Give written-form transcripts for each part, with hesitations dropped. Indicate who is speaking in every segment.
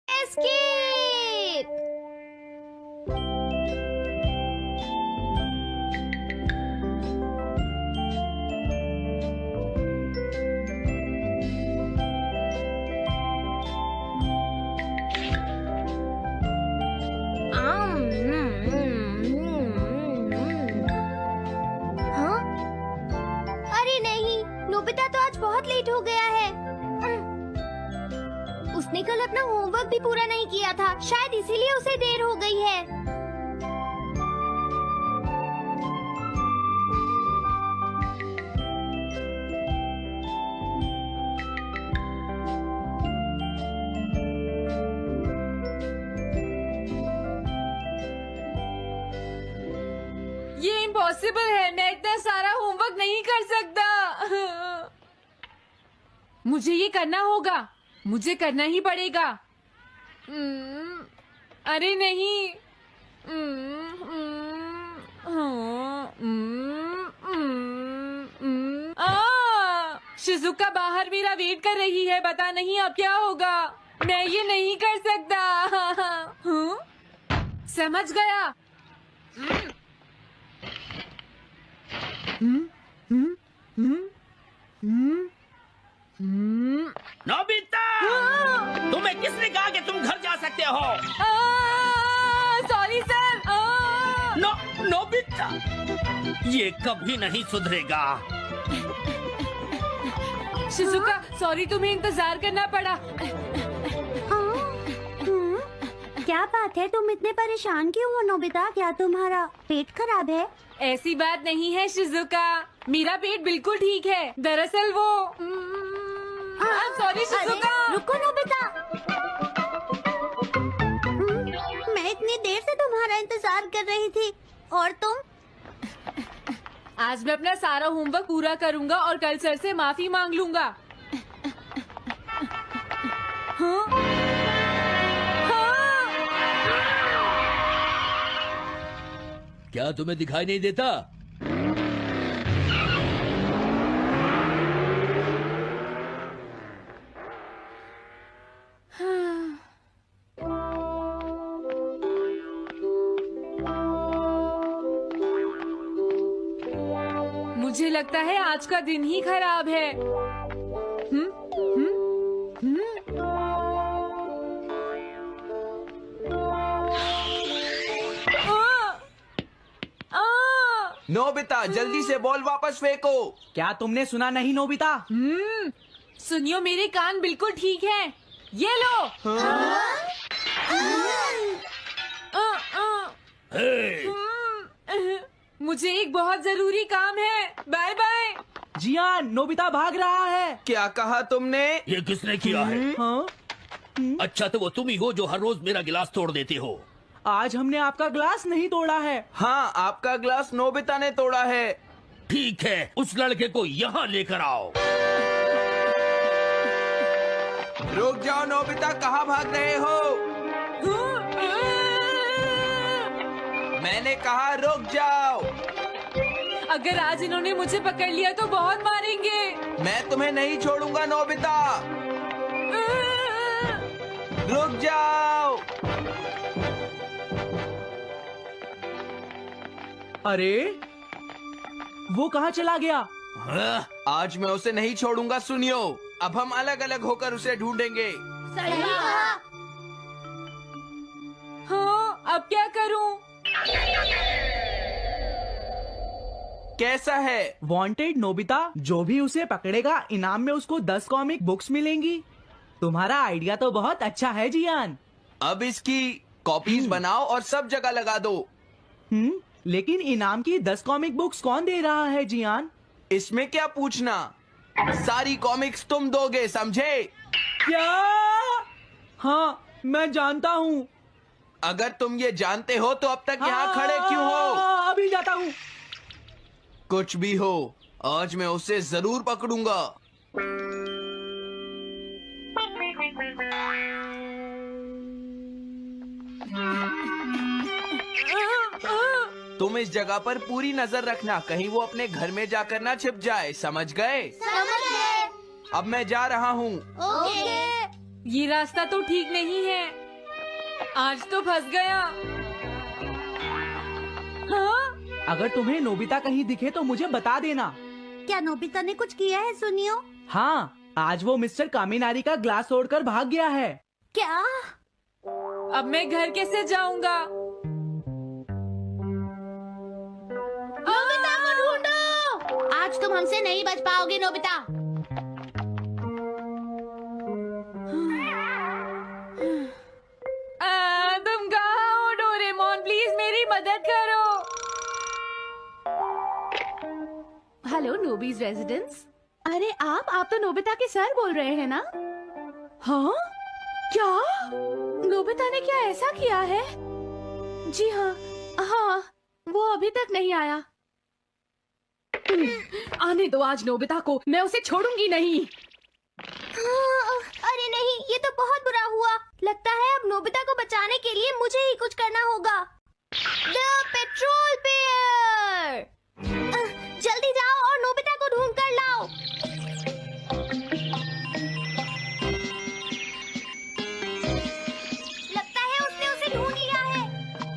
Speaker 1: Escape! हाँ? अरे नहीं, नोबिता तो आज बहुत लेट हो गया है। उसने कल अपना होमवर्क भी पूरा नहीं किया था, शायद इसीलिए उसे देर हो गई है।
Speaker 2: ये इम्पॉसिबल है, मैं इतना सारा होमवर्क नहीं कर सकता। मुझे ये करना होगा, मुझे करना ही पड़ेगा। अरे नहीं। शिजुका बाहर मेरा वेट कर रही है, पता नहीं अब क्या होगा। मैं ये नहीं कर सकता। समझ गया।
Speaker 3: नोबिता, तुम्हें किसने कहा कि तुम घर जा सकते हो?
Speaker 2: Sorry sir.
Speaker 3: नोबिता, ये कभी नहीं सुधरेगा।
Speaker 2: शिजुका, सॉरी तुम्हें इंतजार करना पड़ा।
Speaker 1: क्या बात है, तुम इतने परेशान क्यों हो नोबिता? क्या तुम्हारा पेट खराब है?
Speaker 2: ऐसी बात नहीं है शिजुका, मेरा पेट बिल्कुल ठीक है। दरअसल वो सॉरी शिजुका।
Speaker 1: रुको नोबिता, मैं इतनी देर से तुम्हारा इंतजार कर रही थी और तुम?
Speaker 2: आज मैं अपना सारा होमवर्क पूरा करूंगा और कल सर से माफी मांग लूंगा। हाँ? हाँ?
Speaker 3: क्या तुम्हें दिखाई नहीं देता?
Speaker 2: मुझे लगता है आज का दिन ही खराब है।
Speaker 4: नोबिता, जल्दी से बॉल वापस फेंको।
Speaker 5: क्या तुमने सुना नहीं नोबिता?
Speaker 2: सुनियो, मेरे कान बिल्कुल ठीक हैं। ये लो। मुझे एक बहुत जरूरी काम है। Bye bye.
Speaker 5: जियान, नोबिता भाग रहा है।
Speaker 4: क्या कहा तुमने?
Speaker 3: ये किसने किया है?
Speaker 5: हाँ?
Speaker 3: अच्छा, तो वो तुम ही हो जो हर रोज मेरा गिलास तोड़ देती हो।
Speaker 5: आज हमने आपका ग्लास नहीं तोड़ा है।
Speaker 4: हाँ, आपका ग्लास नोबिता ने तोड़ा है।
Speaker 3: ठीक है, उस लड़के को यहाँ लेकर आओ।
Speaker 4: रुक जाओ नोबिता, कहाँ भाग रहे हो? मैंने कहा रुक जाओ।
Speaker 2: अगर आज इन्होंने मुझे पकड़ लिया तो बहुत मारेंगे।
Speaker 4: मैं तुम्हें नहीं छोड़ूंगा नोबिता, रुक जाओ।
Speaker 5: अरे वो कहाँ चला गया?
Speaker 4: आज मैं उसे नहीं छोड़ूंगा। सुनियो, अब हम अलग अलग होकर उसे ढूंढेंगे।
Speaker 1: सही कहा।
Speaker 2: हाँ, अब क्या करूं?
Speaker 4: कैसा है?
Speaker 5: वांटेड नोबिता, जो भी उसे पकड़ेगा इनाम में उसको 10 कॉमिक बुक्स मिलेंगी। तुम्हारा आइडिया तो बहुत अच्छा है जियान।
Speaker 4: अब इसकी कॉपीज बनाओ और सब जगह लगा दो।
Speaker 5: लेकिन इनाम की 10 कॉमिक बुक्स कौन दे रहा है जियान?
Speaker 4: इसमें क्या पूछना, सारी कॉमिक्स तुम दोगे, समझे?
Speaker 5: क्या? हाँ, मैं जानता हूँ।
Speaker 4: अगर तुम ये जानते हो तो अब तक यहाँ खड़े क्यों हो?
Speaker 5: अभी जाता हूँ।
Speaker 4: कुछ भी हो, आज मैं उसे जरूर पकड़ूंगा। तुम इस जगह पर पूरी नजर रखना, कहीं वो अपने घर में जाकर ना छिप जाए, समझ गए?
Speaker 1: समझ गए।
Speaker 4: अब मैं जा रहा हूँ।
Speaker 1: ओके।
Speaker 2: ये रास्ता तो ठीक नहीं है। आज तो फंस गया। हाँ?
Speaker 5: अगर तुम्हें नोबिता कहीं दिखे तो मुझे बता देना।
Speaker 1: क्या नोबिता ने कुछ किया है सुनियो?
Speaker 5: हाँ, आज वो मिस्टर कामिनारी का ग्लास तोड़कर भाग गया है।
Speaker 1: क्या?
Speaker 2: अब मैं घर कैसे जाऊंगा?
Speaker 6: नोबिता को ढूंढो। आज तुम हमसे नहीं बच पाओगे नोबिता।
Speaker 2: तुम कहाँ हो डोरेमोन? प्लीज मेरी मदद करो।
Speaker 6: हेलो नोबीज रेजिडेंस। अरे आप तो नोबिता के सर बोल रहे हैं ना? हाँ? क्या? नोबिता ने क्या ऐसा किया है? जी हाँ, हाँ, वो अभी तक नहीं आया। आने दो आज नोबिता को, मैं उसे छोड़ूंगी नहीं।
Speaker 1: अरे नहीं, ये तो बहुत बुरा हुआ। लगता है अब नोबिता को बचाने के लिए मुझे ही कुछ करना होगा। द पेट्रोल पेयर, जल्दी जाओ और नोबिता को ढूंढ कर लाओ। लगता है उसने उसे ढूंढ लिया है।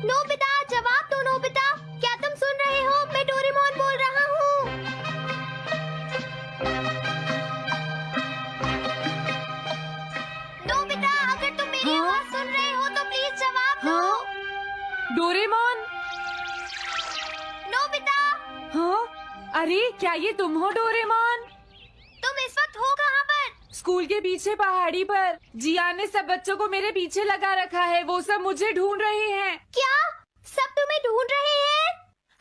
Speaker 1: नोबिता, जवाब दो नोबिता, क्या तुम सुन रहे हो? मैं डोरेमोन बोल रहा हूँ। नोबिता, अगर तुम मेरी आवाज सुन रहे हो तो प्लीज जवाब दो।
Speaker 2: डोरेमोन?
Speaker 1: नोबिता,
Speaker 2: हाँ? अरे क्या ये तुम हो डोरेमोन?
Speaker 1: तुम इस वक्त हो कहाँ पर?
Speaker 2: स्कूल के पीछे पहाड़ी पर। जियान ने सब बच्चों को मेरे पीछे लगा रखा है, वो सब मुझे ढूंढ रहे हैं।
Speaker 1: क्या सब तुम्हें ढूंढ रहे हैं?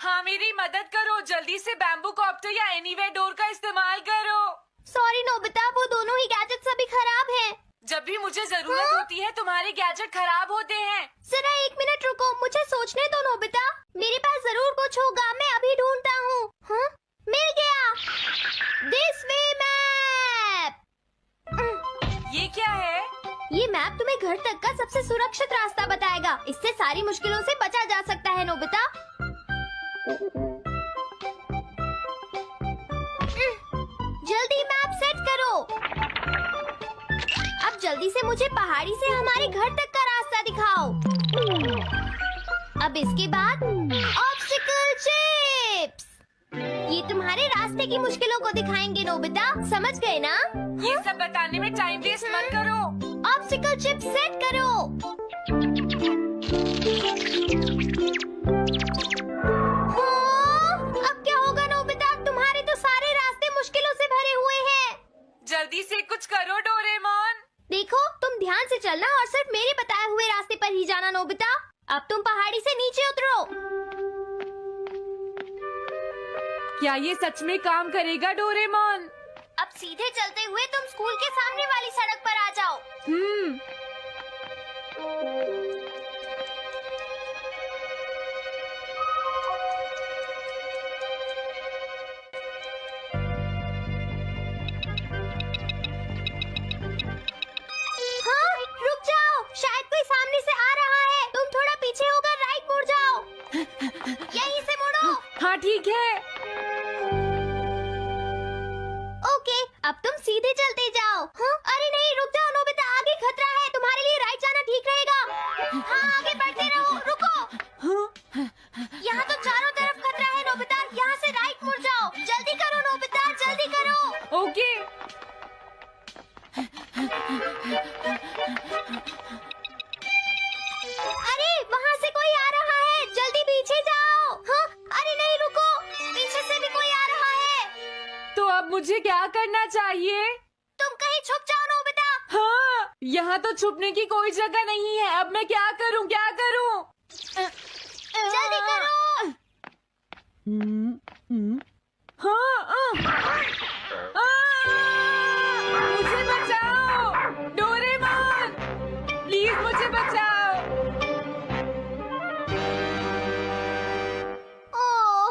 Speaker 2: हाँ, मेरी मदद करो। जल्दी से बैम्बू कॉप्टर या एनीवेयर डोर का इस्तेमाल करो।
Speaker 1: सॉरी नोबिता, वो दोनों ही गैजेट्स अभी खराब हैं।
Speaker 2: जब भी मुझे जरूरत होती है तुम्हारे गैजेट खराब होते हैं।
Speaker 1: जरा 1 मिनट रुको, मुझे सोचने दो नोबिता। मेरे पास जरूर कुछ होगा, मैं अभी ढूंढता हूँ। हाँ? मिल गया। This way map.
Speaker 2: ये क्या है?
Speaker 1: ये मैप तुम्हें घर तक का सबसे सुरक्षित रास्ता बताएगा। इससे सारी मुश्किलों से बचा जा सकता है नोबिता। जल्दी मैप सेट करो। अब जल्दी से मुझे पहाड़ी से हमारे घर तक का रास्ता दिखाओ। अब इसके बाद ऑब्स्टिकल चिप्स। ये तुम्हारे रास्ते की मुश्किलों को दिखाएंगे नोबिता, समझ गए ना?
Speaker 2: ये सब बताने में टाइम वेस्ट मत करो।
Speaker 1: ऑब्स्टिकल चिप्स सेट करो। हाँ, अब क्या होगा नोबिता? तुम्हारे तो सारे रास्ते मुश्किलों से भरे हुए हैं।
Speaker 2: जल्दी से कुछ करो डोरेमोन।
Speaker 1: देखो, तुम ध्यान से चलना और सिर्फ मेरे बताए हुए रास्ते पर ही जाना नोबिता। अब तुम पहाड़ी से नीचे उतरो।
Speaker 2: क्या ये सच में काम करेगा डोरेमोन?
Speaker 1: अब सीधे चलते हुए तुम स्कूल के सामने वाली सड़क पर आ जाओ। हाँ, रुक जाओ, शायद कोई सामने से आ रहा है। तुम थोड़ा पीछे होकर राइट मुड़ जाओ। यहीं से मुड़ो।
Speaker 2: हाँ ठीक है।
Speaker 1: ओके, अब तुम सीधे चलते जाओ। हाँ? अरे नहीं, रुक जाओ नोबिता, आगे खतरा है। तुम्हारे लिए राइट जाना ठीक रहेगा। हाँ, आगे बढ़ते रहो। रुको, यहाँ तो चारों तरफ खतरा है नोबिता। यहाँ से राइट मुड़ जाओ। जल्दी करो नोबिता, जल्दी करो।
Speaker 2: ओके।
Speaker 1: अरे वहाँ से कोई आ रहा है, जल्दी पीछे जाओ। हाँ? अरे नहीं, रुको, पीछे से भी कोई आ रहा है।
Speaker 2: तो अब मुझे क्या करना चाहिए?
Speaker 1: तुम कहीं छुप जाओ नोबिता।
Speaker 2: हाँ, यहाँ तो छुपने की कोई जगह नहीं है। अब मैं क्या करूँ, क्या करूँ?
Speaker 1: जल्दी करो।
Speaker 2: हाँ, मुझे बचाओ डोरेमोन, प्लीज मुझे बचाओ।
Speaker 1: ओह,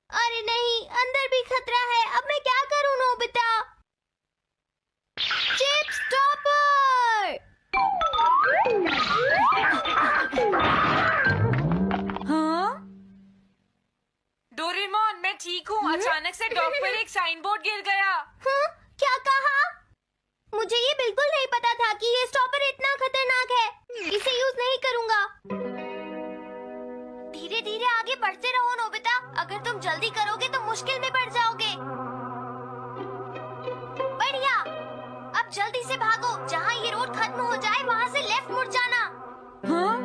Speaker 1: अरे नहीं, अंदर भी खतरा है। अब मैं क्या करूं नोबिता? Chip stopper.
Speaker 2: हाँ? डोरेमोन, मैं ठीक हूँ। अचानक से डॉक पर एक साइन बोर्ड गिर गया।
Speaker 1: हाँ? क्या कहा? मुझे ये बिल्कुल नहीं पता था कि ये स्टॉपर इतना खतरनाक है। इसे यूज नहीं अगर तुम जल्दी करोगे तो मुश्किल में पड़ जाओगे। बढ़िया, अब जल्दी से भागो। जहाँ ये रोड खत्म हो जाए वहाँ से लेफ्ट मुड़ जाना।
Speaker 2: हाँ?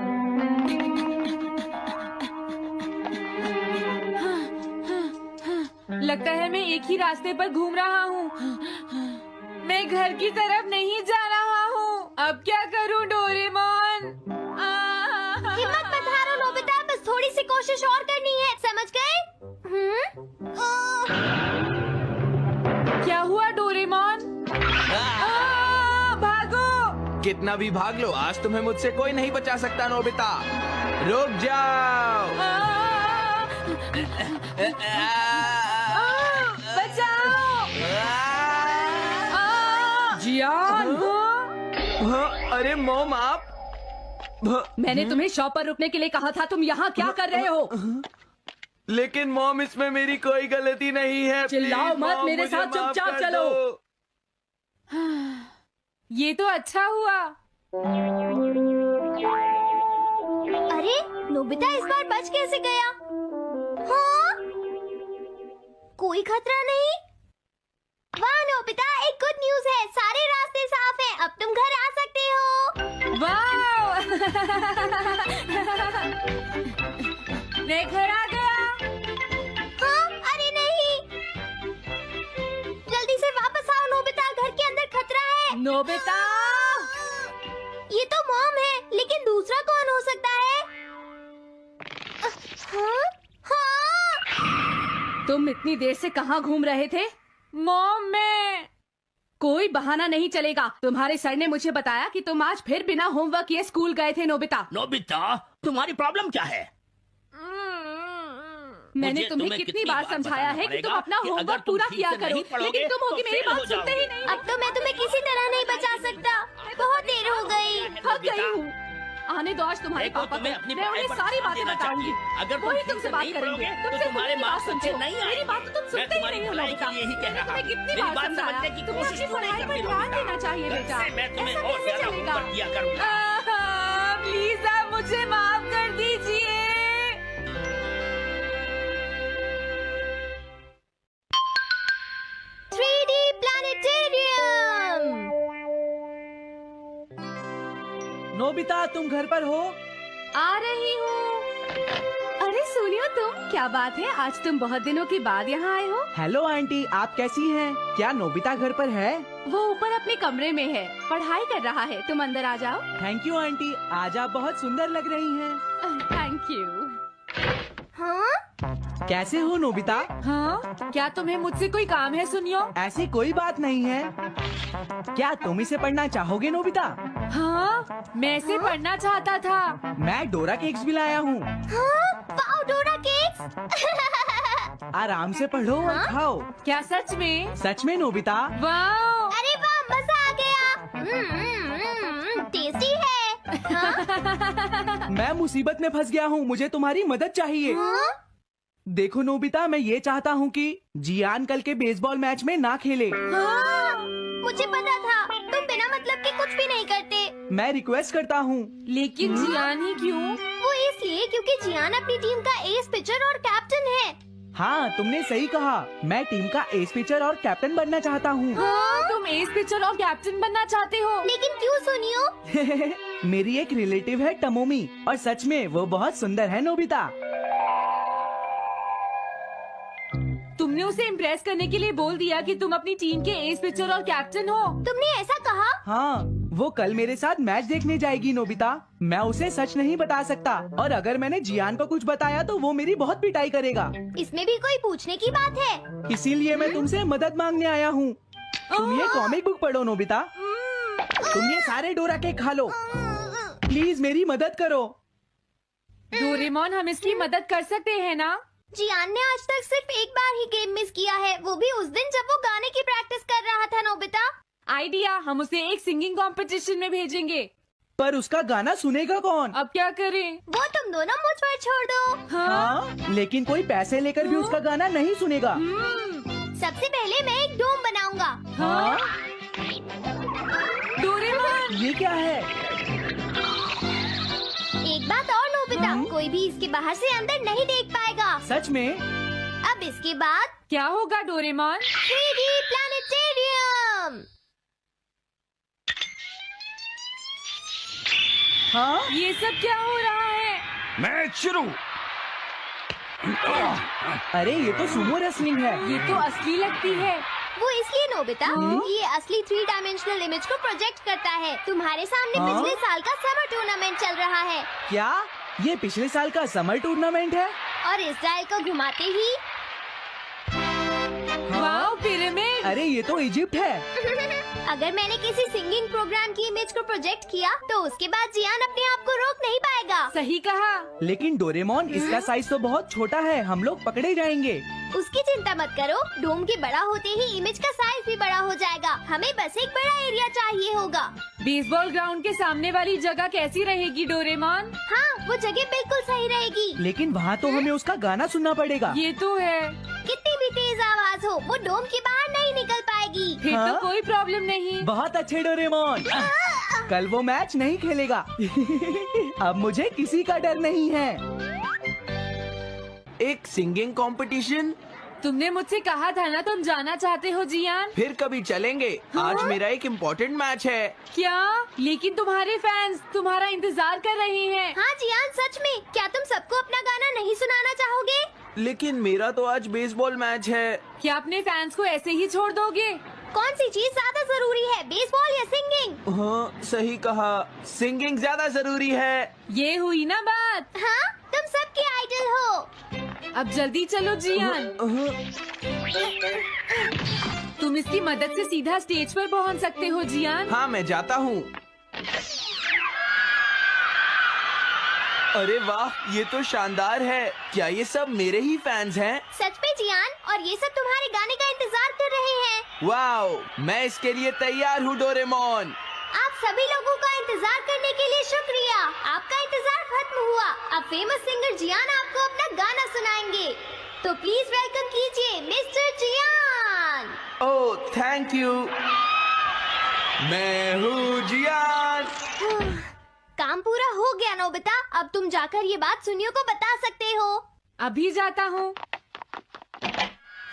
Speaker 2: लगता है मैं एक ही रास्ते पर घूम रहा हूँ। मैं घर की तरफ नहीं जा रहा हूँ। अब क्या करूँ डोरेमोन?
Speaker 1: हिम्मत मत हारो नोबिता, बस थोड़ी सी कोशिश और करनी है, समझ गए?
Speaker 2: क्या हुआ डोरेमोन? भागो!
Speaker 4: कितना भी भाग लो, आज तुम्हें मुझसे कोई नहीं बचा सकता नोबिता। रुक जाओ।
Speaker 2: बचाओ! जियान!
Speaker 4: हाँ, अरे मॉम आप।
Speaker 6: मैंने तुम्हें शॉप पर रुकने के लिए कहा था, तुम यहाँ क्या कर रहे हो?
Speaker 4: लेकिन मॉम इसमें मेरी कोई गलती नहीं है।
Speaker 6: चिल्लाओ
Speaker 4: प्लीज,
Speaker 6: मत,
Speaker 4: मॉम,
Speaker 6: मेरे
Speaker 4: मुझे
Speaker 6: साथ
Speaker 4: माफ
Speaker 6: चुपचाप
Speaker 4: कर
Speaker 6: चलो।
Speaker 4: दो।
Speaker 2: ये तो अच्छा हुआ।
Speaker 1: अरे नोबिता इस बार बच कैसे गया? हाँ? कोई खतरा नहीं? वाह नोबिता, एक गुड न्यूज है, सारे रास्ते साफ हैं, अब तुम घर आ सकते हो।
Speaker 2: वाओ! मैं घर आ गया।
Speaker 1: हाँ? अरे नहीं, जल्दी से वापस आओ नोबिता, घर के अंदर खतरा है।
Speaker 6: नोबिता!
Speaker 1: ये तो मॉम है, लेकिन दूसरा कौन हो सकता है? हाँ? हाँ?
Speaker 6: तुम इतनी देर से कहाँ घूम रहे थे?
Speaker 2: मॉम मैं
Speaker 6: कोई बहाना नहीं चलेगा। तुम्हारे सर ने मुझे बताया कि तुम आज फिर बिना होमवर्क किए स्कूल गए थे नोबिता।
Speaker 3: नोबिता, तुम्हारी प्रॉब्लम क्या है?
Speaker 6: मैंने
Speaker 3: मुझे
Speaker 6: तुम्हें कितनी बार समझाया है कि तुम अपना
Speaker 3: कि अगर
Speaker 6: होमवर्क
Speaker 3: तुम
Speaker 6: पूरा
Speaker 3: ठीक
Speaker 6: किया
Speaker 3: से
Speaker 6: करो,
Speaker 3: नहीं पढ़ोगे,
Speaker 6: लेकिन तुम होगी
Speaker 3: तो
Speaker 6: मेरी
Speaker 3: फेल हो
Speaker 6: बात सुनते ही
Speaker 3: जाओगे।
Speaker 6: नहीं।
Speaker 1: अब तो मैं तुम्हें किसी तरह नहीं बचा सकता, बहुत देर हो गई।
Speaker 6: थक गई हूँ। आने दो आज तुम्हारे
Speaker 3: देखो,
Speaker 6: पापा
Speaker 3: तुम्हें
Speaker 6: को,
Speaker 3: अपनी
Speaker 6: मैं
Speaker 3: पढ़ाई
Speaker 6: उन्हें
Speaker 3: पर
Speaker 6: सारी
Speaker 3: ध्यान
Speaker 6: बातें
Speaker 3: देना
Speaker 6: बताऊंगी।
Speaker 3: चाहिए। अगर तुम
Speaker 6: वही
Speaker 3: ठीक
Speaker 6: तुमसे
Speaker 3: से
Speaker 6: बात
Speaker 3: नहीं
Speaker 6: करेंगे।
Speaker 3: पढ़ोगे, तो
Speaker 6: तुमसे
Speaker 3: तुम्हारे
Speaker 6: मेरी
Speaker 3: मार्क्स
Speaker 6: बात
Speaker 3: अच्छे
Speaker 6: सुनते
Speaker 3: नहीं
Speaker 6: हो। मेरी
Speaker 3: आएंगे।
Speaker 6: बात तो तुम
Speaker 3: मैं
Speaker 6: सुनते ही
Speaker 3: तुम्हारी
Speaker 6: नहीं हो
Speaker 3: भलाई
Speaker 6: नोबिता।
Speaker 3: के लिए ही कह
Speaker 6: मैंने
Speaker 3: रहा
Speaker 6: तुम्हें
Speaker 3: हूँ।
Speaker 6: कितनी
Speaker 3: मेरी
Speaker 6: बार
Speaker 3: बात
Speaker 6: समझाया,
Speaker 3: समझने की
Speaker 6: तुम्हें
Speaker 3: कोशिश
Speaker 6: अपनी
Speaker 3: क्यों नहीं
Speaker 6: पढ़ाई पर
Speaker 3: करती
Speaker 6: ध्यान
Speaker 3: नोबिता?
Speaker 6: देना चाहिए बेटा।
Speaker 3: इससे मैं तुम्हें
Speaker 6: ऐसा
Speaker 3: और
Speaker 6: कैसे
Speaker 3: ज्यादा
Speaker 6: चलेगा?
Speaker 3: होमवर्क दिया करूंगा।
Speaker 2: प्लीज आप मुझे माफ कर दीजिए।
Speaker 1: 3D planetarium.
Speaker 5: नोबिता तुम घर पर हो?
Speaker 6: आ रही हूँ। अरे सुनियो तुम, क्या बात है, आज तुम बहुत दिनों के बाद यहाँ आए हो?
Speaker 5: हेलो आंटी, आप कैसी हैं? क्या नोबिता घर पर है?
Speaker 6: वो ऊपर अपने कमरे में है, पढ़ाई कर रहा है। तुम अंदर आ जाओ।
Speaker 5: थैंक यू आंटी, आज आप बहुत सुंदर लग रही हैं।
Speaker 6: Thank you.
Speaker 1: हाँ?
Speaker 5: कैसे हो नोबिता?
Speaker 2: हाँ? क्या तुम्हें मुझसे कोई काम है सुनियो?
Speaker 5: ऐसी कोई बात नहीं है। क्या तुम इसे पढ़ना चाहोगे नोबिता?
Speaker 2: हाँ? मैं इसे पढ़ना चाहता था।
Speaker 5: मैं डोरा केक्स भी लाया हूँ।
Speaker 1: हाँ? वाओ, डोरा केक्स।
Speaker 5: आराम से पढ़ो और खाओ।
Speaker 2: क्या सच में?
Speaker 5: सच में नोबिता?
Speaker 2: वाओ!
Speaker 1: अरे वाह, मजा आ गया। टेस्टी है। हाँ?
Speaker 5: मैं मुसीबत में फंस गया हूँ, मुझे तुम्हारी मदद चाहिए।
Speaker 1: हाँ?
Speaker 5: देखो नोबिता, मैं ये चाहता हूँ कि जियान कल के बेसबॉल मैच में ना खेले।
Speaker 1: हाँ? मुझे पता था, तुम बिना मतलब के कुछ भी नहीं करते।
Speaker 5: मैं रिक्वेस्ट करता हूँ।
Speaker 2: लेकिन जियान ही क्यों?
Speaker 1: वो इसलिए क्योंकि जियान अपनी टीम का एस पिचर और कैप्टन है।
Speaker 5: हाँ, तुमने सही कहा, मैं टीम का एस पिचर और कैप्टन बनना चाहता हूँ।
Speaker 1: हाँ?
Speaker 2: तुम एस पिचर और कैप्टन बनना चाहते हो?
Speaker 1: लेकिन क्यों सुनियो?
Speaker 5: मेरी एक रिलेटिव है टमोमी, और सच में वो बहुत सुंदर है नोबिता।
Speaker 2: तुमने उसे इम्प्रेस करने के लिए बोल दिया कि तुम अपनी टीम के एस पिचर और कैप्टन हो।
Speaker 1: तुमने ऐसा कहा?
Speaker 5: हाँ, वो कल मेरे साथ मैच देखने जाएगी नोबिता। मैं उसे सच नहीं बता सकता, और अगर मैंने जियान को कुछ बताया तो वो मेरी बहुत पिटाई करेगा।
Speaker 1: इसमें भी कोई पूछने की बात है?
Speaker 5: इसीलिए मैं तुमसे मदद मांगने आया हूँ। तुम ये कॉमिक बुक पढ़ो नोबिता। तुम ये सारे डोरा केक खा लो। प्लीज मेरी मदद करो।
Speaker 2: डोरेमोन, हम इसकी मदद कर सकते हैं ना?
Speaker 1: जियान ने आज तक सिर्फ एक बार ही गेम मिस किया है, वो भी उस दिन जब वो गाने की प्रैक्टिस कर रहा था। नोबिता,
Speaker 2: आइडिया, हम उसे एक सिंगिंग कंपटीशन में भेजेंगे।
Speaker 5: पर उसका गाना सुनेगा कौन?
Speaker 2: अब क्या करें?
Speaker 1: वो तुम दोनों मुझ पर छोड़ दो।
Speaker 5: हाँ, लेकिन कोई पैसे लेकर भी उसका गाना नहीं सुनेगा।
Speaker 1: सबसे पहले मैं एक डोम बनाऊंगा।
Speaker 5: हाँ?
Speaker 2: डोरेमोन!
Speaker 5: ये क्या है?
Speaker 1: एक बात और नोबिता, कोई भी इसके बाहर से अंदर नहीं देख पाएगा।
Speaker 5: सच में?
Speaker 1: अब इसके बाद
Speaker 2: क्या होगा डोरेमोन?
Speaker 1: 3D planetarium.
Speaker 5: हाँ,
Speaker 2: ये सब क्या हो रहा है?
Speaker 3: मैच शुरू।
Speaker 5: अरे ये तो सुमो रेसलिंग है।
Speaker 2: ये तो असली लगती है।
Speaker 1: वो इसलिए नोबिता, ये असली 3 डायमेंशनल इमेज को प्रोजेक्ट करता है। तुम्हारे सामने
Speaker 5: हाँ?
Speaker 1: पिछले साल का समर टूर्नामेंट चल रहा है
Speaker 5: क्या ये पिछले साल का समर टूर्नामेंट है?
Speaker 1: और इस डायल को घुमाते ही
Speaker 2: वाओ, पिरामिड।
Speaker 5: अरे ये तो इजिप्ट है।
Speaker 1: अगर मैंने किसी सिंगिंग प्रोग्राम की इमेज को प्रोजेक्ट किया तो उसके बाद जियान अपने आप को रोक नहीं पाएगा।
Speaker 2: सही कहा।
Speaker 5: लेकिन डोरेमोन, इसका साइज तो बहुत छोटा है, हम लोग पकड़े जाएंगे।
Speaker 1: उसकी चिंता मत करो, डोम के बड़ा होते ही इमेज का साइज भी बड़ा हो जाएगा। हमें बस एक बड़ा एरिया चाहिए होगा।
Speaker 2: बेसबॉल ग्राउंड के सामने वाली जगह कैसी रहेगी डोरेमोन?
Speaker 1: हाँ, वो जगह बिल्कुल सही रहेगी।
Speaker 5: लेकिन वहाँ तो हमें उसका गाना सुनना पड़ेगा।
Speaker 2: ये तो है।
Speaker 1: कितनी भी तेज आवाज हो, वो डोम के बाहर नहीं निकल पाएगी।
Speaker 2: फिर
Speaker 5: हाँ?
Speaker 2: तो कोई प्रॉब्लम नहीं।
Speaker 5: बहुत अच्छे डोरेमोन। कल वो मैच नहीं खेलेगा। अब मुझे किसी का डर नहीं है।
Speaker 4: एक सिंगिंग कंपटीशन?
Speaker 2: तुमने मुझसे कहा था ना तुम जाना चाहते हो जियान।
Speaker 4: फिर कभी चलेंगे। आज मेरा एक इम्पोर्टेंट मैच है।
Speaker 2: क्या? लेकिन तुम्हारे फैंस तुम्हारा इंतजार कर रहे हैं।
Speaker 1: हाँ जियान, सच में। क्या तुम सबको अपना गाना नहीं सुनाना चाहोगे?
Speaker 4: लेकिन मेरा तो आज बेसबॉल मैच है।
Speaker 2: क्या अपने फैंस को ऐसे ही छोड़ दोगे?
Speaker 1: कौन सी चीज ज्यादा जरूरी है, बेसबॉल या सिंगिंग?
Speaker 4: हाँ, सही कहा। सिंगिंग ज्यादा जरूरी है।
Speaker 2: ये हुई ना बात।
Speaker 1: हाँ, तुम सबके आइडल हो।
Speaker 2: अब जल्दी चलो जियान। तुम इसकी मदद से सीधा स्टेज पर पहुंच सकते हो जियान।
Speaker 4: हाँ, मैं जाता हूँ। अरे वाह, ये तो शानदार है। क्या ये सब मेरे ही फैंस हैं?
Speaker 1: सच में जियान, और ये सब तुम्हारे गाने का इंतजार कर रहे हैं।
Speaker 4: वाओ, मैं इसके लिए तैयार हूँ डोरेमोन।
Speaker 1: आप सभी लोगों का इंतजार करने के लिए शुक्रिया। आपका इंतजार खत्म हुआ। अब फेमस सिंगर जियान आपको अपना गाना सुनाएंगे। तो प्लीज वेलकम कीजिए mister Jian.
Speaker 4: Oh, thank you. मैं हूँ जियान।
Speaker 1: काम पूरा हो गया नोबिता। अब तुम जाकर ये बात सुनियो को बता सकते हो।
Speaker 2: अभी जाता हूँ।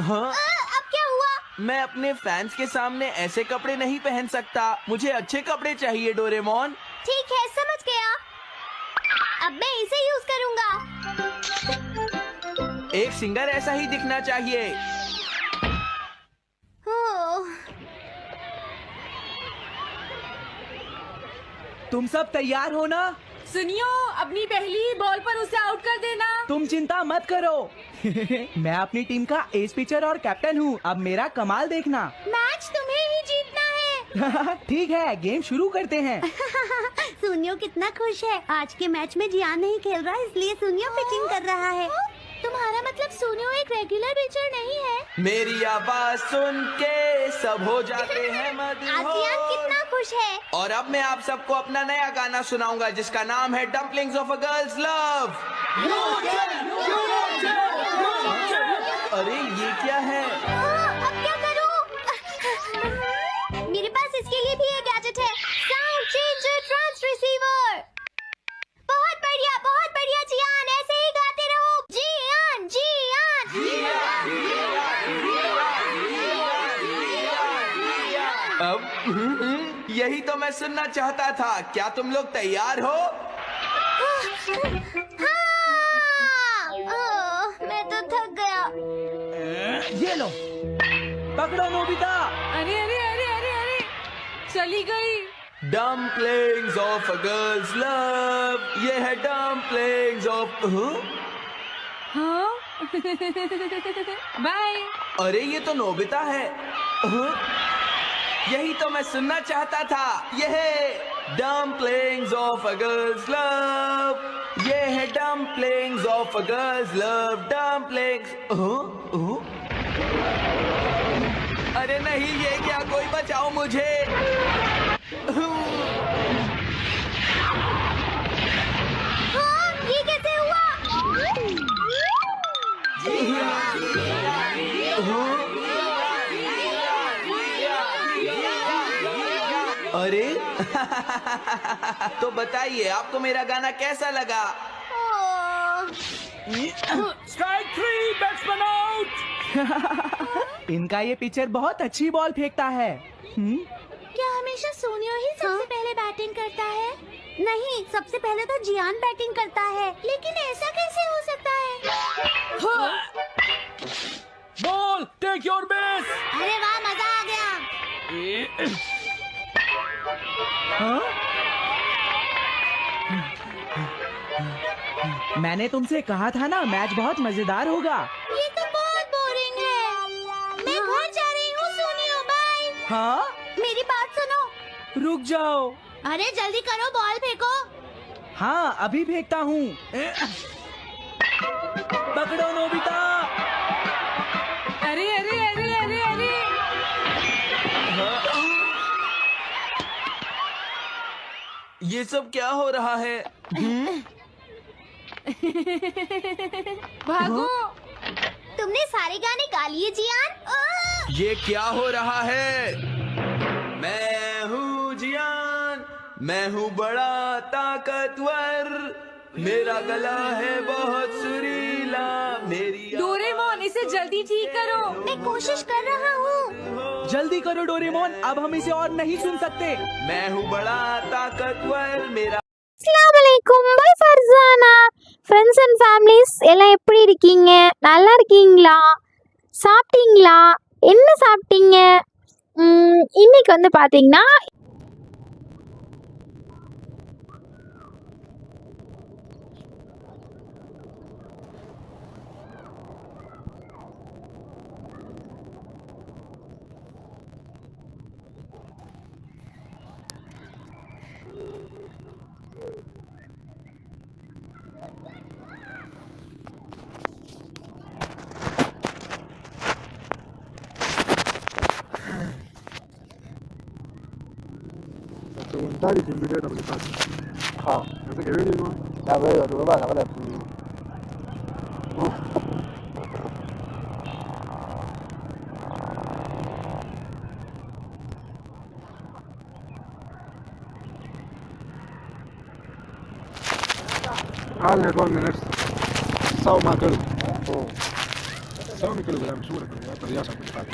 Speaker 4: हाँ,
Speaker 1: अब क्या हुआ?
Speaker 4: मैं अपने फैंस के सामने ऐसे कपड़े नहीं पहन सकता। मुझे अच्छे कपड़े चाहिए डोरेमोन।
Speaker 1: ठीक है, समझ गया। अब मैं इसे यूज करूँगा।
Speaker 4: एक सिंगर ऐसा ही दिखना चाहिए।
Speaker 1: ओह,
Speaker 5: तुम सब तैयार हो ना?
Speaker 2: सुनियो, अपनी पहली ही बॉल पर उसे आउट कर देना।
Speaker 5: तुम चिंता मत करो। मैं अपनी टीम का एस पिचर और कैप्टन हूँ। अब मेरा कमाल देखना।
Speaker 1: मैच तुम्हें ही जीतना है।
Speaker 5: ठीक है, गेम शुरू करते हैं।
Speaker 1: सुनियो कितना खुश है। आज के मैच में जियान नहीं खेल रहा, इसलिए सुनियो पिचिंग कर रहा है। तुम्हारा मतलब सुनियो एक रेगुलर पिचर नहीं है?
Speaker 4: मेरी आवाज सुन के सब हो जाते हैं
Speaker 1: आज जियान कितना खुश है।
Speaker 4: और अब मैं आप सबको अपना नया गाना सुनाऊंगा जिसका नाम है dumplings of a girls love. अरे ये क्या है?
Speaker 1: अब क्या करूं? मेरे पास इसके लिए भी एक गैजेट है, साउंड चेंजर ट्रांस रिसीवर। बहुत बढ़िया जियान, ऐसे ही गाते रहो। जियान
Speaker 4: अब यही तो मैं सुनना चाहता था। क्या तुम लोग तैयार हो?
Speaker 1: मैं तो थक गया।
Speaker 5: ये लो, पकड़ो नोबिता।
Speaker 2: अरे अरे अरे अरे अरे, चली गई।
Speaker 4: Dumplings of a girls love. ये है डम्पलिंग्स ऑफ।
Speaker 2: हाँ? बाय।
Speaker 4: अरे ये तो नोबिता है। यही तो मैं सुनना चाहता था। ये है dumplings of a girls love. ये है dumplings of a girls love. Dumplings. अरे नहीं, ये क्या? कोई बचाओ मुझे।
Speaker 1: ये कैसे हुआ?
Speaker 4: अरे तो बताइए, आपको मेरा गाना कैसा लगा?
Speaker 1: ओह,
Speaker 3: स्ट्राइक 3, बैट्समैन आउट।
Speaker 5: इनका ये पिचर बहुत अच्छी बॉल फेंकता है।
Speaker 1: क्या हमेशा सोनियो ही सबसे पहले बैटिंग करता है? नहीं, सबसे पहले तो जियान बैटिंग करता है। लेकिन ऐसा कैसे हो सकता है?
Speaker 3: Ball, take your base.
Speaker 1: अरे वाह, मजा आ गया।
Speaker 5: मैंने तुमसे कहा था ना, मैच बहुत मजेदार होगा।
Speaker 1: ये तो बहुत बोरिंग है। मैं घर जा रही हूँ सोनियो, बाय।
Speaker 5: हाँ,
Speaker 1: मेरी बात सुनो।
Speaker 5: रुक जाओ।
Speaker 1: अरे जल्दी करो, बॉल फेंको।
Speaker 5: हाँ, अभी फेंकता हूँ। पकड़ो नोबिता।
Speaker 2: अरे अरे अरे अरे अरे
Speaker 4: ये सब क्या हो रहा है?
Speaker 2: भागो।
Speaker 1: तुमने सारे गाने गा लिए जियान?
Speaker 4: ये क्या हो रहा है? मैं हूँ जियान, मैं हूँ बड़ा ताकतवर, मेरा गला है बहुत सुरीला, मेरी
Speaker 2: डोरेमोन, इसे जल्दी ठीक करो।
Speaker 1: मैं कोशिश कर रहा हूँ।
Speaker 5: जल्दी करो डोरेमोन, अब हम इसे और नहीं सुन सकते।
Speaker 4: मैं हूँ बड़ा ताकतवर, मेरा
Speaker 1: அஸ்ஸலாமு பை ஃபர்சானா. ஃப்ரெண்ட்ஸ் அண்ட் ஃபேமிலிஸ் எல்லாம் எப்படி இருக்கீங்க? நல்லா இருக்கீங்களா? சாப்பிட்டீங்களா? என்ன சாப்பிட்டீங்க? இன்னைக்கு வந்து பார்த்தீங்கன்னா
Speaker 7: Documentari di video da quelle parti. Cosa che vedi qua? La vedo, dove va? La vedo. Alle donne nel stavo magari. Stavo mi credo la misura per riasca a fare.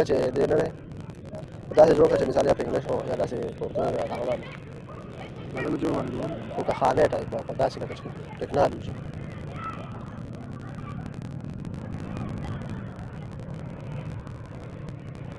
Speaker 8: Lagi dia ni, dah se jodoh macam misalnya English ho, ya dah se Urdu ya Arab.
Speaker 7: Lalu jual dulu.
Speaker 8: Bukan khane type, dah se macam teknologi.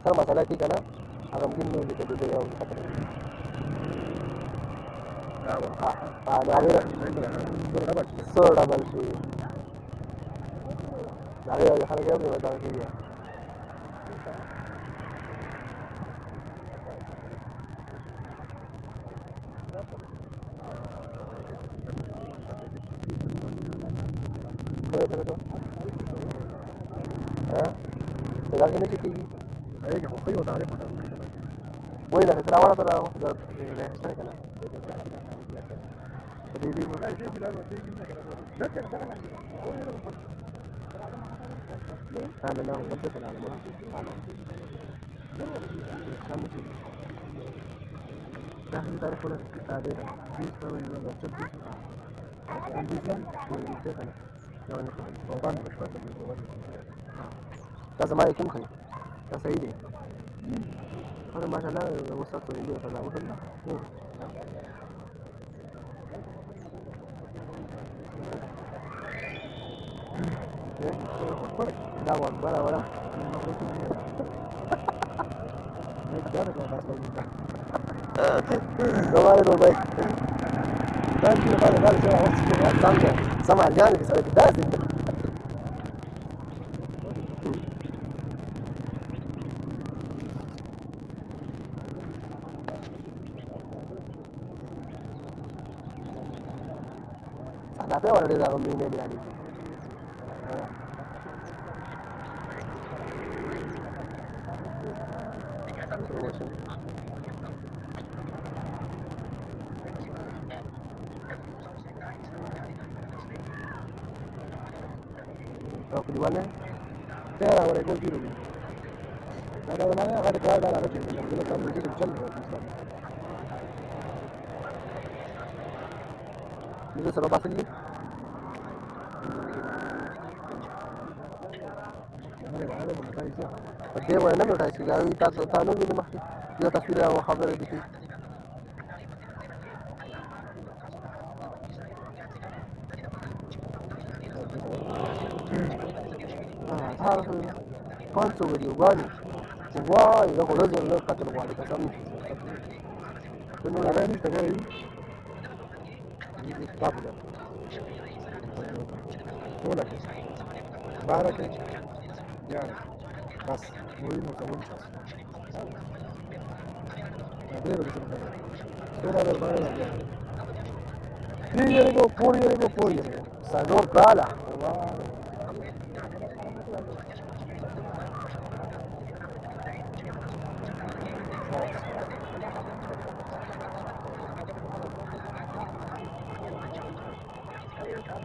Speaker 8: asal masalah kita na agam din no dito dito yung kapatid. So double shi. Dari yang harga berapa tahun ini? Lagi ni kita ini. Ayo, kau kau dah ada. Boleh dah terawal atau dah start kan? Jadi mulai dia bilang nanti kita kena. Ada nama betul kan nama. Dah kita pun ada. Bis kalau yang betul. Ambition, itu kan. Jangan lupa bersyukur. Dah sama ikut kan. Dah sahih. Kalau masalah usah tu ini kalau betul lah. Dah buat bara. Kemarin tu baik. Nanti lepas saya awak tanya sama jangan kita kita sih. Ada orang di dalam ini dia ni. Kalau di mana? Saya orang ikut dulu. Kalau mana ada kerja ada kerja. Kalau kamu itu jalan. Ini serba sendiri. Dia mana nak tahu sekarang kita tahu ni mah. Dia tak pilih awak khabar itu. Harus konsol video bani. Wah, ini kalau jalan kat luar kita kami. Kenapa ada ni sekarang ini? Tak boleh. Boleh. Barak. Ya. Pas. Mungkin mau kamu. Ada begitu. Sudah ada barak. Ini go puri. Sador kala. Wah.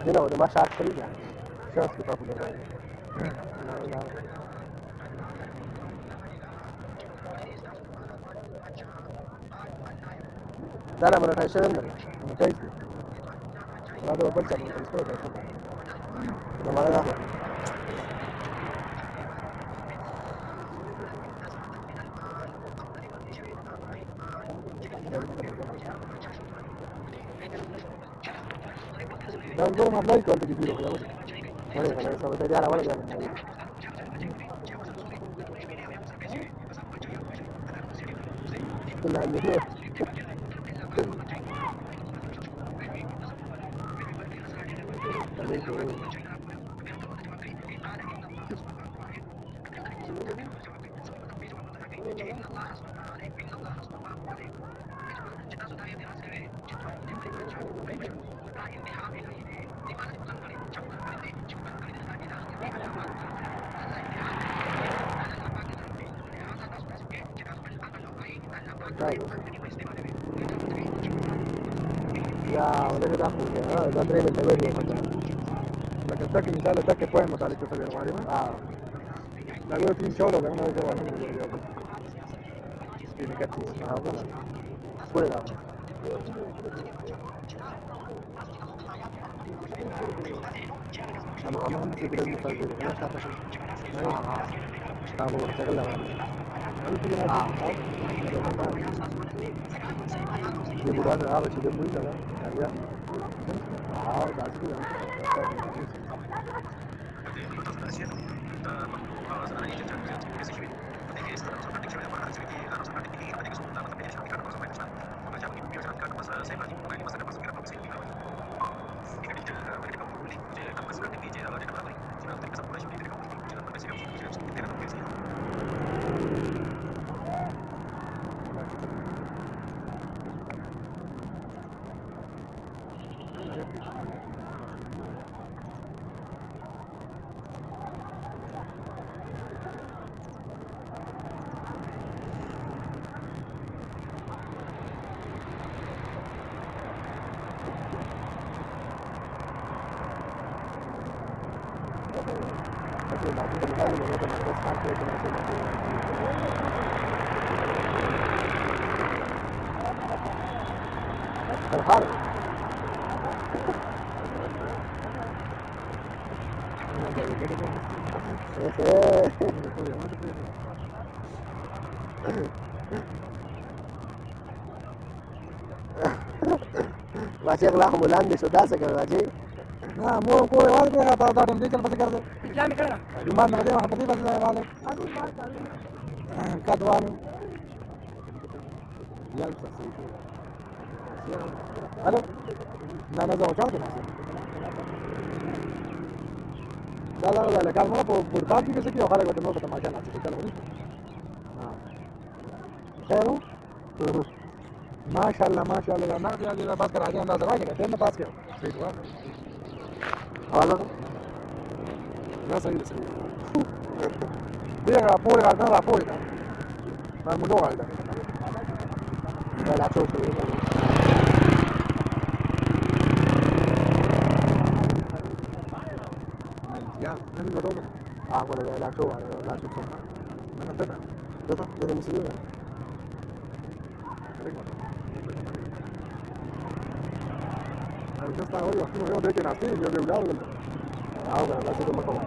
Speaker 8: Ini udah masak kali ya. Siapa kita punya? Dalam mana saya sedang? Macam itu. Ada apa macam itu? Mana? Dan tu mana ikut lagi dulu ya. Mana kalau sampai tadi awal ya. Itulah dia. Ya, udah kita punya. Dah terima kasih banyak. Lepas tu kita letak ke poin masalah itu sahaja mari. Lalu tim show dah mana jawab ni. Ini kata. Boleh tak? Kamu mesti bila ni pasal dia kata. Kamu cakap lah. Dia bukan apa sih dia buat lah. Ya. Dah sudah. Masih aku lah bulan di sudah sekarang lagi. Nah, mau kau lewat ke apa apa dan dia cepat kerja. Jangan mikir. Di mana dia apa tadi pasal balik. Kaduan. Ya bisa sih. Halo. Nana jauh cakap masih. Kalau kalau mau berbat juga sih kalau kalau mau ketemu macam apa kalau ini. Hello. माशाल्लाह माशाल्लाह ना दिया बात करा दिया अंदाजा लगा के ना बात किया ठीक हुआ हां ना सही है दिया पूरे का ना पूरे का मैं मुझे आ गया मैं लाचो से ya नहीं बताओ हां बोले लाचो से मैंने पता मेरे मुस्लिम है yo estaba hoy aquí no veo de que nací yo de un lado ahora la sigo más como